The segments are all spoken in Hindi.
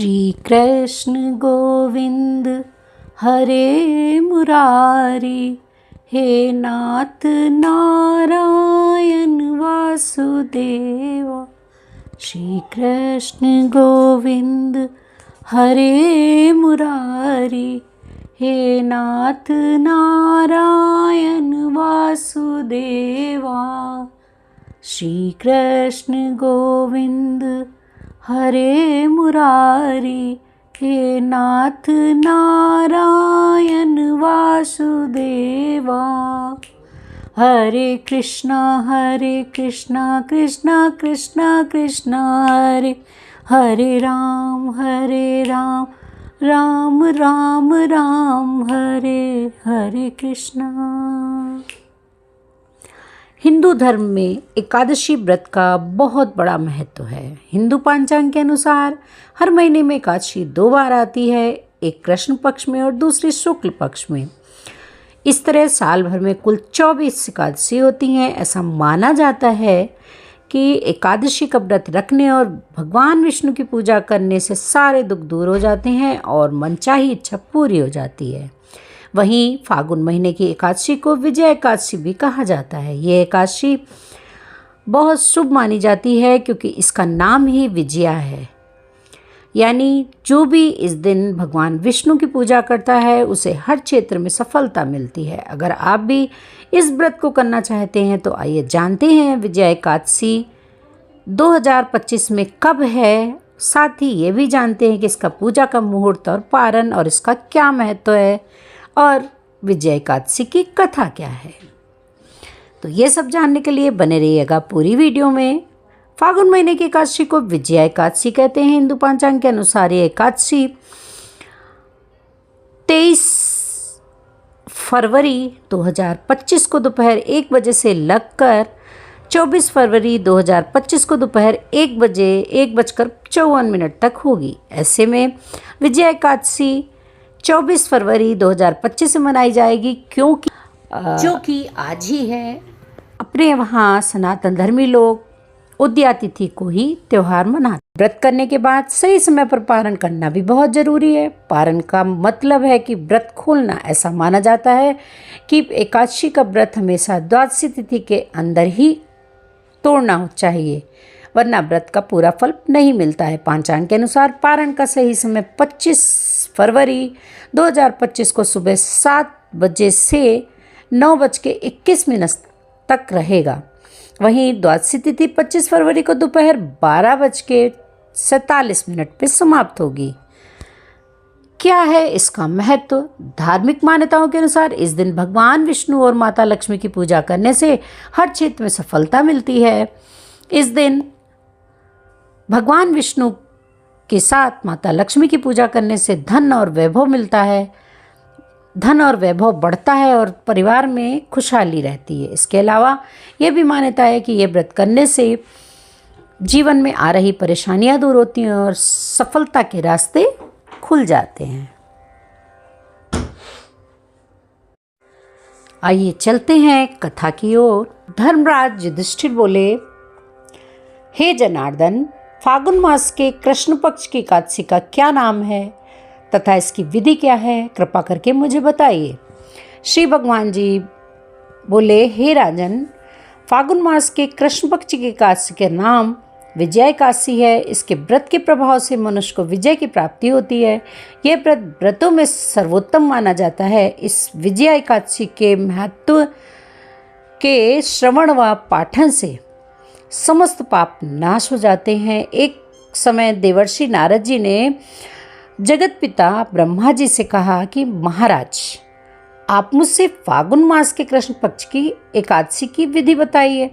श्री कृष्ण गोविंद हरे मुरारी, हे नाथ नारायण वासुदेवा। श्री कृष्ण गोविंद हरे मुरारी, हे नाथ नारायण वासुदेवा। श्री कृष्ण गोविंद हरे मुरारी, हे नाथ नारायण वासुदेवा। हरे कृष्णा कृष्णा कृष्णा कृष्णा हरे हरे, राम राम राम राम हरे हरे कृष्णा। हिंदू धर्म में एकादशी व्रत का बहुत बड़ा महत्व है। हिंदू पंचांग के अनुसार हर महीने में एकादशी 2 बार आती है, एक कृष्ण पक्ष में और दूसरी शुक्ल पक्ष में। इस तरह साल भर में कुल 24 एकादशी होती हैं। ऐसा माना जाता है कि एकादशी का व्रत रखने और भगवान विष्णु की पूजा करने से सारे दुख दूर हो जाते हैं और मनचाही इच्छा पूरी हो जाती है। वहीं फागुन महीने की एकादशी को विजया एकादशी भी कहा जाता है। ये एकादशी बहुत शुभ मानी जाती है क्योंकि इसका नाम ही विजया है, यानी जो भी इस दिन भगवान विष्णु की पूजा करता है उसे हर क्षेत्र में सफलता मिलती है। अगर आप भी इस व्रत को करना चाहते हैं तो आइए जानते हैं विजया एकादशी 2025 में कब है। साथ ही ये भी जानते हैं कि इसका पूजा का मुहूर्त और पारण और इसका क्या महत्व है और विजया एकादशी की कथा क्या है। तो ये सब जानने के लिए बने रहिएगा पूरी वीडियो में। फागुन महीने की एकादशी को विजया एकादशी कहते हैं। हिंदू पंचांग के अनुसार ये एकादशी 23 फरवरी 2025 को दोपहर 1 बजे से लगकर 24 फरवरी 2025 को दोपहर 1 बजकर 54 तक होगी। ऐसे में विजया एकादशी 24 फरवरी 2025 से मनाई जाएगी क्योंकि जो कि आज ही है। अपने वहाँ सनातन धर्मी लोग उदया तिथि को ही त्यौहार मनाते। व्रत करने के बाद सही समय पर पारण करना भी बहुत जरूरी है। पारण का मतलब है कि व्रत खोलना। ऐसा माना जाता है कि एकादशी का व्रत हमेशा द्वादशी तिथि के अंदर ही तोड़ना चाहिए, वरना व्रत का पूरा फल नहीं मिलता है। पंचांग के अनुसार पारण का सही समय 25 फरवरी 2025 को सुबह 7 बजे से 9:21 तक रहेगा। वहीं द्वादशी तिथि 25 फरवरी को दोपहर 12:47 पे समाप्त होगी। क्या है इसका महत्व? धार्मिक मान्यताओं के अनुसार इस दिन भगवान विष्णु और माता लक्ष्मी की पूजा करने से हर क्षेत्र में सफलता मिलती है। इस दिन भगवान विष्णु के साथ माता लक्ष्मी की पूजा करने से धन और वैभव मिलता है, धन और वैभव बढ़ता है और परिवार में खुशहाली रहती है। इसके अलावा यह भी मान्यता है कि ये व्रत करने से जीवन में आ रही परेशानियां दूर होती हैं और सफलता के रास्ते खुल जाते हैं। आइए चलते हैं कथा की ओर। धर्मराज युधिष्ठिर बोले, हे जनार्दन, फागुन मास के कृष्ण पक्ष की एकादशी का क्या नाम है तथा इसकी विधि क्या है, कृपा करके मुझे बताइए। श्री भगवान जी बोले, हे राजन, फागुन मास के कृष्ण पक्ष की एकादशी का नाम विजया एकादशी है। इसके व्रत के प्रभाव से मनुष्य को विजय की प्राप्ति होती है। यह व्रत व्रतों में सर्वोत्तम माना जाता है। इस विजया एकादशी के महत्व के श्रवण व पाठन से समस्त पाप नाश हो जाते हैं। एक समय देवर्षि नारद जी ने जगत पिता ब्रह्मा जी से कहा कि महाराज, आप मुझसे फागुन मास के कृष्ण पक्ष की एकादशी की विधि बताइए।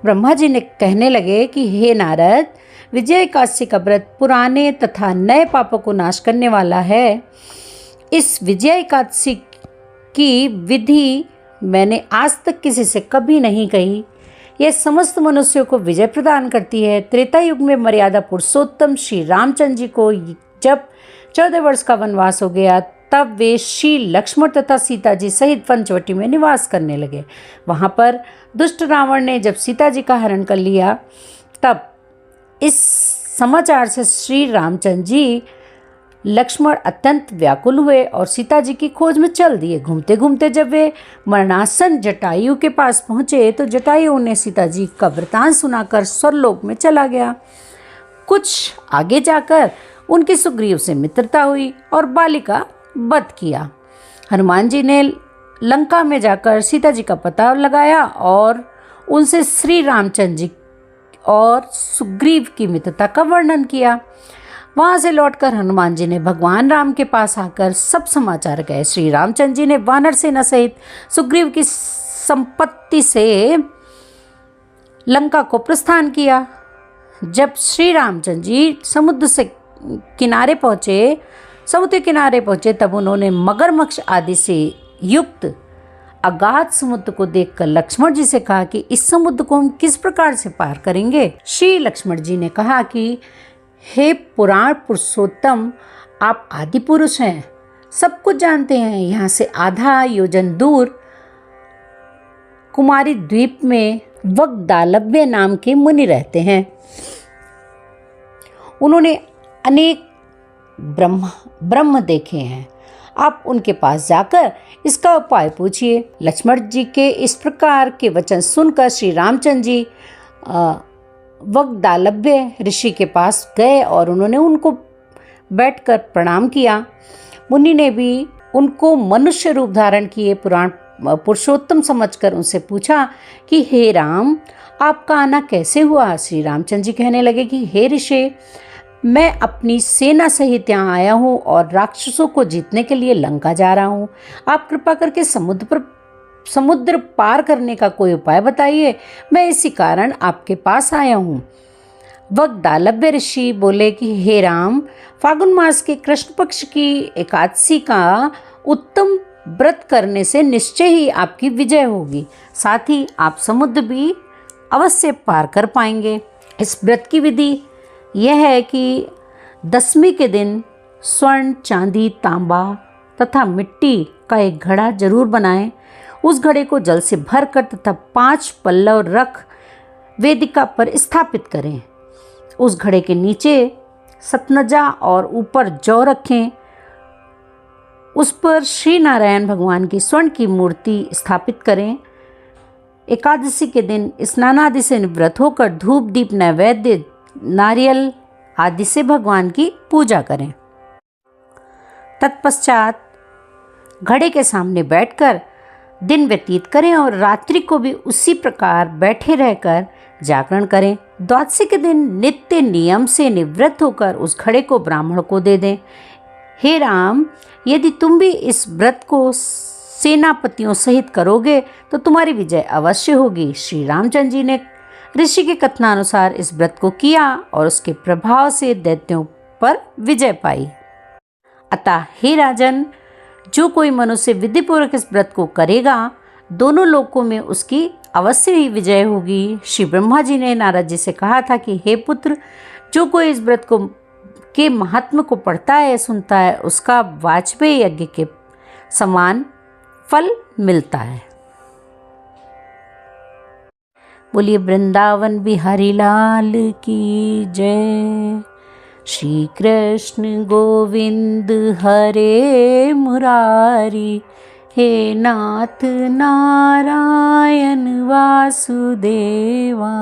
ब्रह्मा जी ने कहने लगे कि हे नारद, विजया एकादशी का व्रत पुराने तथा नए पापों को नाश करने वाला है। इस विजया एकादशी की विधि मैंने आज तक किसी से कभी नहीं कही। यह समस्त मनुष्यों को विजय प्रदान करती है। त्रेता युग में मर्यादा पुरुषोत्तम श्री रामचंद्र जी को जब 14 वर्ष का वनवास हो गया तब वे श्री लक्ष्मण तथा सीता जी सहित पंचवटी में निवास करने लगे। वहाँ पर दुष्ट रावण ने जब सीता जी का हरण कर लिया तब इस समाचार से श्री रामचंद्र जी लक्ष्मण अत्यंत व्याकुल हुए और सीता जी की खोज में चल दिए। घूमते घूमते जब वे मरणासन जटायु के पास पहुँचे तो जटायु ने सीता जी का वृतांत सुनाकर स्वर्लोक में चला गया। कुछ आगे जाकर उनकी सुग्रीव से मित्रता हुई और बाली का वध किया। हनुमान जी ने लंका में जाकर सीता जी का पता लगाया और उनसे श्री रामचंद्र जी और सुग्रीव की मित्रता का वर्णन किया। वहाँ से लौटकर हनुमान जी ने भगवान राम के पास आकर सब समाचार कहे। श्री रामचंद्र जी ने वानर सेना सहित सुग्रीव की संपत्ति से लंका को प्रस्थान किया। जब श्री रामचंद्र जी समुद्र किनारे पहुँचे तब उन्होंने मगरमच्छ आदि से युक्त अगाध समुद्र को देखकर लक्ष्मण जी से कहा कि इस समुद्र को हम किस प्रकार से पार करेंगे। श्री लक्ष्मण जी ने कहा कि हे पुराण पुरुषोत्तम, आप आदि पुरुष हैं, सब कुछ जानते हैं। यहाँ से आधा योजन दूर कुमारी द्वीप में वग्दालव्य नाम के मुनि रहते हैं। उन्होंने अनेक ब्रह्म देखे हैं। आप उनके पास जाकर इसका उपाय पूछिए। लक्ष्मण जी के इस प्रकार के वचन सुनकर श्री रामचंद्र जी वग्दालव्य ऋषि के पास गए और उन्होंने उनको बैठकर प्रणाम किया। मुनि ने भी उनको मनुष्य रूप धारण किए पुराण पुरुषोत्तम समझकर उनसे पूछा कि हे राम, आपका आना कैसे हुआ। श्री रामचंद्र जी कहने लगे कि हे ऋषि, मैं अपनी सेना सहित यहाँ आया हूँ और राक्षसों को जीतने के लिए लंका जा रहा हूँ। आप कृपा करके समुद्र पार करने का कोई उपाय बताइए, मैं इसी कारण आपके पास आया हूँ। वग्दालव्य ऋषि बोले कि हे राम, फागुन मास के कृष्ण पक्ष की एकादशी का उत्तम व्रत करने से निश्चय ही आपकी विजय होगी, साथ ही आप समुद्र भी अवश्य पार कर पाएंगे। इस व्रत की विधि यह है कि दशमी के दिन स्वर्ण, चांदी, तांबा तथा मिट्टी का एक घड़ा जरूर बनाएं। उस घड़े को जल से भरकर तथा 5 पल्लव रख वेदिका पर स्थापित करें। उस घड़े के नीचे सतनजा और ऊपर जौ रखें। उस पर श्री नारायण भगवान की स्वर्ण की मूर्ति स्थापित करें। एकादशी के दिन स्नानादि से निवृत्त होकर धूप, दीप, नैवेद्य, नारियल आदि से भगवान की पूजा करें। तत्पश्चात घड़े के सामने बैठकर दिन व्यतीत करें और रात्रि को भी उसी प्रकार बैठे रहकर जागरण करें। द्वादशी के दिन नित्य नियम से निवृत्त होकर उस घड़े को ब्राह्मण को दे दें। हे राम, यदि तुम भी इस व्रत को सेनापतियों सहित करोगे तो तुम्हारी विजय अवश्य होगी। श्री रामचंद्र जी ने ऋषि के कथनानुसार इस व्रत को किया और उसके प्रभाव से दैत्यों पर विजय पाई। अतः हे राजन, जो कोई मनुष्य विधिपूर्वक इस व्रत को करेगा, दोनों लोकों में उसकी अवश्य ही विजय होगी। श्री ब्रह्मा जी ने नारद जी से कहा था कि हे पुत्र, जो कोई इस व्रत को के महात्म्य को पढ़ता है, सुनता है, उसका वाजपेयी यज्ञ के समान फल मिलता है। बोलिए वृंदावन बिहारी लाल की जय। श्री कृष्ण गोविंद हरे मुरारी, हे नाथ नारायण वासुदेवा।